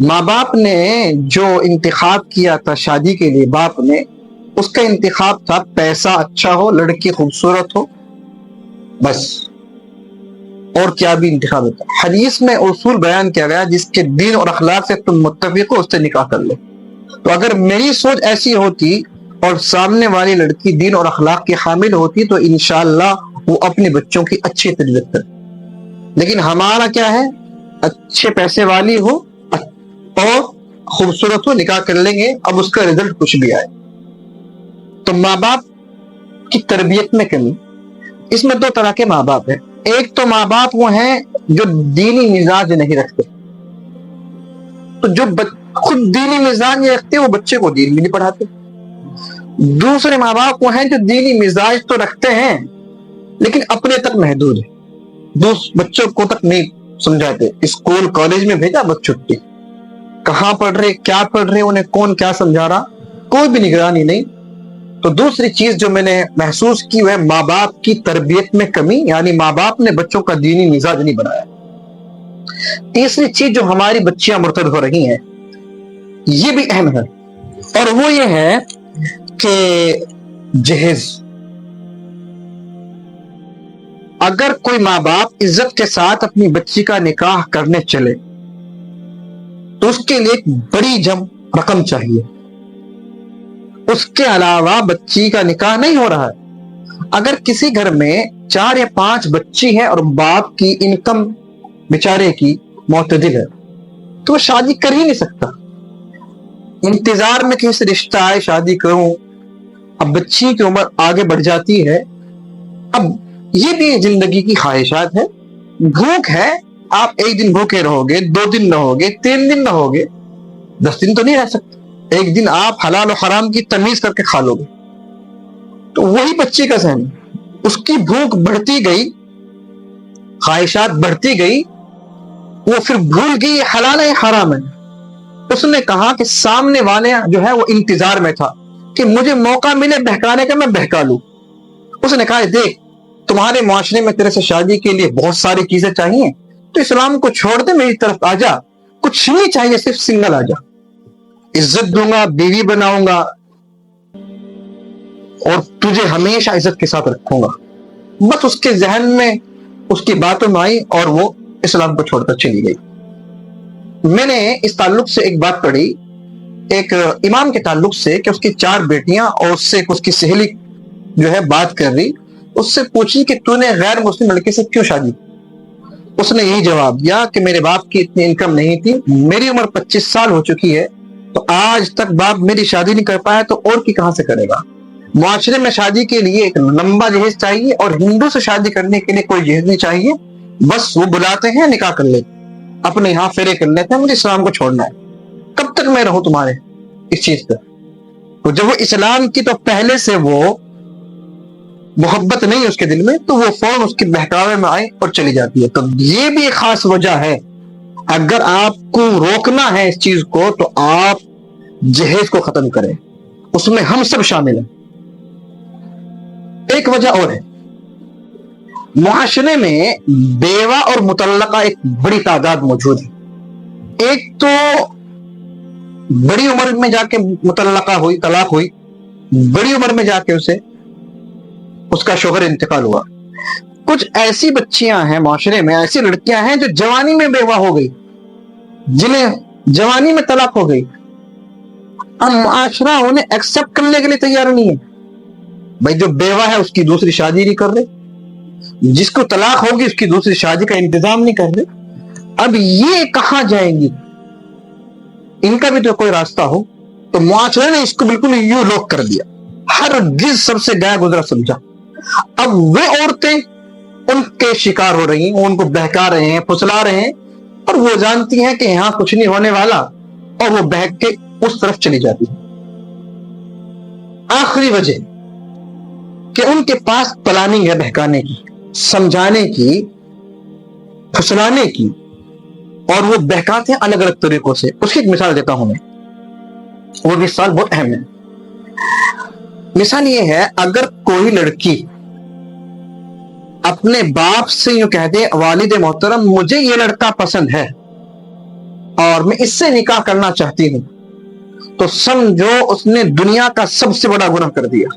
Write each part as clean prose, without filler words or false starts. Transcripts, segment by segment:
ماں باپ نے جو انتخاب کیا تھا شادی کے لیے، باپ نے اس کا انتخاب تھا پیسہ اچھا ہو، لڑکی خوبصورت ہو، بس، اور کیا بھی انتخاب ہوتا۔ حدیث میں اصول بیان کیا گیا، جس کے دین اور اخلاق سے تم متفق ہو اس سے نکاح کر لو۔ تو اگر میری سوچ ایسی ہوتی اور سامنے والی لڑکی دین اور اخلاق کی حامل ہوتی تو انشاءاللہ وہ اپنے بچوں کی اچھی تربیت کرتی۔ لیکن ہمارا کیا ہے، اچھے پیسے والی ہو اور خوبصورت ہو، نکاح کر لیں گے، اب اس کا رزلٹ کچھ بھی آئے۔ تو ماں باپ کی تربیت میں کمی۔ اس میں دو طرح کے ماں باپ ہیں۔ ایک تو ماں باپ وہ ہیں جو دینی مزاج نہیں رکھتے، تو جو خود دینی مزاج نہیں رکھتے وہ بچے کو دین بھی نہیں پڑھاتے۔ دوسرے ماں باپ وہ ہیں جو دینی مزاج تو رکھتے ہیں لیکن اپنے تک محدود ہے، بچوں کو تک نہیں سمجھاتے۔ اسکول کالج میں بھیجا، بس چھٹی، کہاں پڑھ رہے، کیا پڑھ رہے، انہیں کون کیا سمجھا رہا، کوئی بھی نگرانی نہیں۔ تو دوسری چیز جو میں نے محسوس کی وہ ہے ماں باپ کی تربیت میں کمی، یعنی ماں باپ نے بچوں کا دینی مزاج نہیں بنایا۔ تیسری چیز جو ہماری بچیاں مرتد ہو رہی ہیں یہ بھی اہم ہے، اور وہ یہ ہے کہ جہیز۔ اگر کوئی ماں باپ عزت کے ساتھ اپنی بچی کا نکاح کرنے چلے تو اس کے لیے ایک بڑی رقم چاہیے، اس کے علاوہ بچی کا نکاح نہیں ہو رہا ہے۔ اگر کسی گھر میں 4 یا 5 بچی ہے اور باپ کی انکم بیچارے کی معتدل ہے تو وہ شادی کر ہی نہیں سکتا، انتظار میں کہ اس رشتہ آئے شادی کروں۔ اب بچی کی عمر آگے بڑھ جاتی ہے، اب یہ بھی زندگی کی خواہشات ہے، بھوک ہے، آپ ایک دن بھوکے رہو گے، 2 دن رہو گے، 3 دن رہو گے، 10 دن تو نہیں رہ سکتے، ایک دن آپ حلال و حرام کی تمیز کر کے کھا لو گے۔ تو وہی بچی کا ذہن، اس کی بھوک بڑھتی گئی، خواہشات بڑھتی گئی، وہ پھر بھول گئی یہ حلال ہے حرام ہے۔ اس نے کہا کہ سامنے والے جو ہے وہ انتظار میں تھا کہ مجھے موقع ملے بہکانے کا، میں بہکا لوں۔ اس نے کہا دیکھ تمہارے معاشرے میں تیرے سے شادی کے لیے بہت ساری چیزیں چاہیے، تو اسلام کو چھوڑ دے، میری طرف آ جا، کچھ نہیں چاہیے، صرف سنگل آ جا، عزت دوں گا، بیوی بناؤں گا اور تجھے ہمیشہ عزت کے ساتھ رکھوں گا۔ بس اس کے ذہن میں اس کی باتوں میں آئی اور وہ اسلام کو چھوڑ کر چلی گئی۔ میں نے اس تعلق سے ایک بات پڑھی، ایک امام کے تعلق سے، کہ اس کی 4 بیٹیاں اور اس سے اس کی سہیلی جو ہے بات کر رہی، اس سے پوچھی کہ تو نے غیر مسلم لڑکے سے کیوں شادی؟ اس نے یہی جواب دیا کہ میرے باپ کی اتنی انکم نہیں تھی، میری عمر 25 سال ہو چکی ہے، تو آج تک باپ میری شادی نہیں کر پایا تو اور کی کہاں سے کرے گا؟ معاشرے میں شادی کے لیے ایک لمبا جہیز چاہیے، اور ہندو سے شادی کرنے کے لیے کوئی جہیز نہیں چاہیے، بس وہ بلاتے ہیں نکاح کر لیتے، اپنے یہاں فیرے کر لیتے ہیں، مجھے اسلام کو چھوڑنا ہے، کب تک میں رہوں تمہارے اس چیز پہ؟ تو جب وہ اسلام کی تو پہلے سے وہ محبت نہیں اس کے دل میں، تو وہ فوراً اس کے بہکاوے میں آئے اور چلی جاتی ہے۔ تو یہ بھی ایک خاص وجہ ہے، اگر آپ کو روکنا ہے اس چیز کو تو آپ جہیز کو ختم کریں، اس میں ہم سب شامل ہیں۔ ایک وجہ اور ہے، معاشرے میں بیوہ اور مطلقہ ایک بڑی تعداد موجود ہے۔ ایک تو بڑی عمر میں جا کے مطلقہ ہوئی، طلاق ہوئی، بڑی عمر میں جا کے اس کا شوہر انتقال ہوا۔ کچھ ایسی بچیاں ہیں معاشرے میں، ایسی لڑکیاں ہیں جو جوانی میں بیوہ ہو گئی، جنہیں جوانی میں طلاق ہو گئی، اب معاشرہ انہیں ایکسپٹ کرنے کے لیے تیار نہیں ہے۔ بھائی جو بیوہ ہے اس کی دوسری شادی نہیں کر رہے، جس کو طلاق ہوگی اس کی دوسری شادی کا انتظام نہیں کر رہے، اب یہ کہاں جائیں گی؟ ان کا بھی تو کوئی راستہ ہو۔ تو معاشرے نے اس کو بالکل یوں لوک کر دیا، ہر گز سب سے گیا گزرا سمجھا۔ اب وہ عورتیں ان کے شکار ہو رہی ہیں، ان کو بہکا رہے ہیں، پھسلا رہے ہیں، اور وہ جانتی ہیں کہ یہاں کچھ نہیں ہونے والا، اور وہ بہک کے اس طرف چلی جاتی ہے۔ آخری وجہ کہ ان کے پاس پلاننگ ہے بہکانے کی، سمجھانے کی، پھسلانے کی، اور وہ بہکاتے ہیں الگ الگ طریقوں سے۔ اس کی ایک مثال دیتا ہوں میں، وہ مثال بہت اہم ہے۔ مثال یہ ہے، اگر کوئی لڑکی اپنے باپ سے یوں کہہ دے والد محترم مجھے یہ لڑکا پسند ہے، اور میں اس سے نکاح کرنا چاہتی ہوں، تو سمجھو اس نے دنیا کا سب سے بڑا گناہ کر دیا۔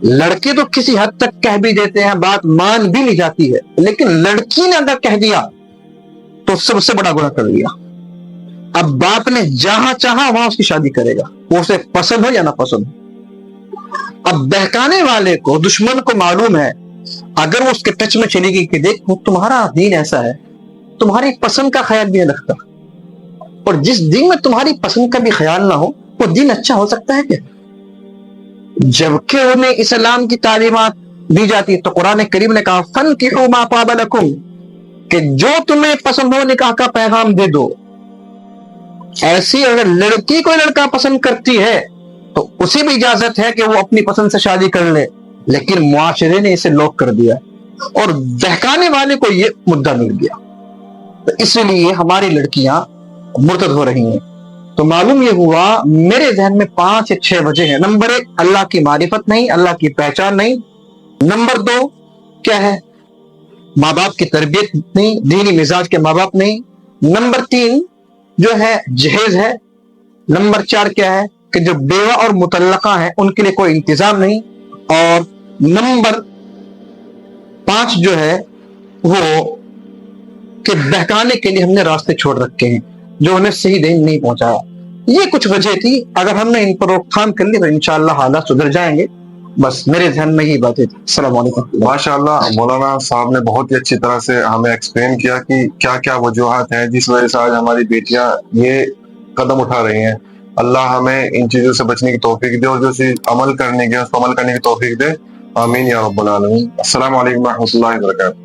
لڑکے تو کسی حد تک کہہ بھی دیتے ہیں، بات مان بھی لی جاتی ہے، لیکن لڑکی نے اگر کہہ دیا تو سب سے بڑا گناہ کر دیا۔ اب باپ نے جہاں چاہا وہاں اس کی شادی کرے گا، وہ اسے پسند ہو یا نہ پسند ہو۔ اب بہکانے والے کو، دشمن کو معلوم ہے، اگر وہ اس کے ٹچ میں چلے گی کہ دیکھ تمہارا دین ایسا ہے، تمہاری پسند کا خیال بھی نہیں رکھتا، اور جس دین میں تمہاری پسند کا بھی خیال نہ ہو وہ دین اچھا ہو سکتا ہے کیا؟ جبکہ انہیں اسلام کی تعلیمات دی جاتی ہے، تو قرآن کریم نے کہا فَانْكِحُوا مَا طَابَ لَكُمْ، کہ جو تمہیں پسند ہو نکاح کا پیغام دے دو۔ ایسی اگر لڑکی کوئی لڑکا پسند کرتی ہے تو اسے بھی اجازت ہے کہ وہ اپنی پسند سے شادی کر لے، لیکن معاشرے نے اسے لوک کر دیا اور بہکانے والے کو یہ مدعا مل گیا، تو اس لیے ہماری لڑکیاں مرتد ہو رہی ہیں۔ تو معلوم یہ ہوا میرے ذہن میں 5 یا 6 وجہ ہیں۔ نمبر 1 اللہ کی معرفت نہیں، اللہ کی پہچان نہیں۔ نمبر 2 کیا ہے؟ ماں باپ کی تربیت نہیں، دینی مزاج کے ماں باپ نہیں۔ نمبر 3 جو ہے جہیز ہے۔ نمبر 4 کیا ہے کہ جو بیوہ اور مطلقہ ہیں ان کے لیے کوئی انتظام نہیں۔ اور نمبر 5 جو ہے وہ کہ بہکانے کے لیے ہم نے راستے چھوڑ رکھے ہیں جو انہیں صحیح دین نہیں پہنچایا۔ یہ کچھ وجہ تھی، اگر ہم نے ان پر روک تھام کر لی تو انشاءاللہ حالات سدھر جائیں گے۔ بس میرے ذہن میں یہی باتیں تھی۔ السلام علیکم۔ ماشاءاللہ مولانا صاحب نے بہت ہی اچھی طرح سے ہمیں ایکسپلین کیا کہ کیا کیا وجوہات ہیں جس وجہ سے آج ہماری بیٹیاں یہ قدم اٹھا رہی ہیں۔ اللہ ہمیں ان چیزوں سے بچنے کی توفیق دے اور جو چیز عمل کرنے کی اس کو عمل کرنے کی توفیق دے۔ آمین یا رب العالمین۔ السلام علیکم و رحمۃ اللہ وبرکاتہ۔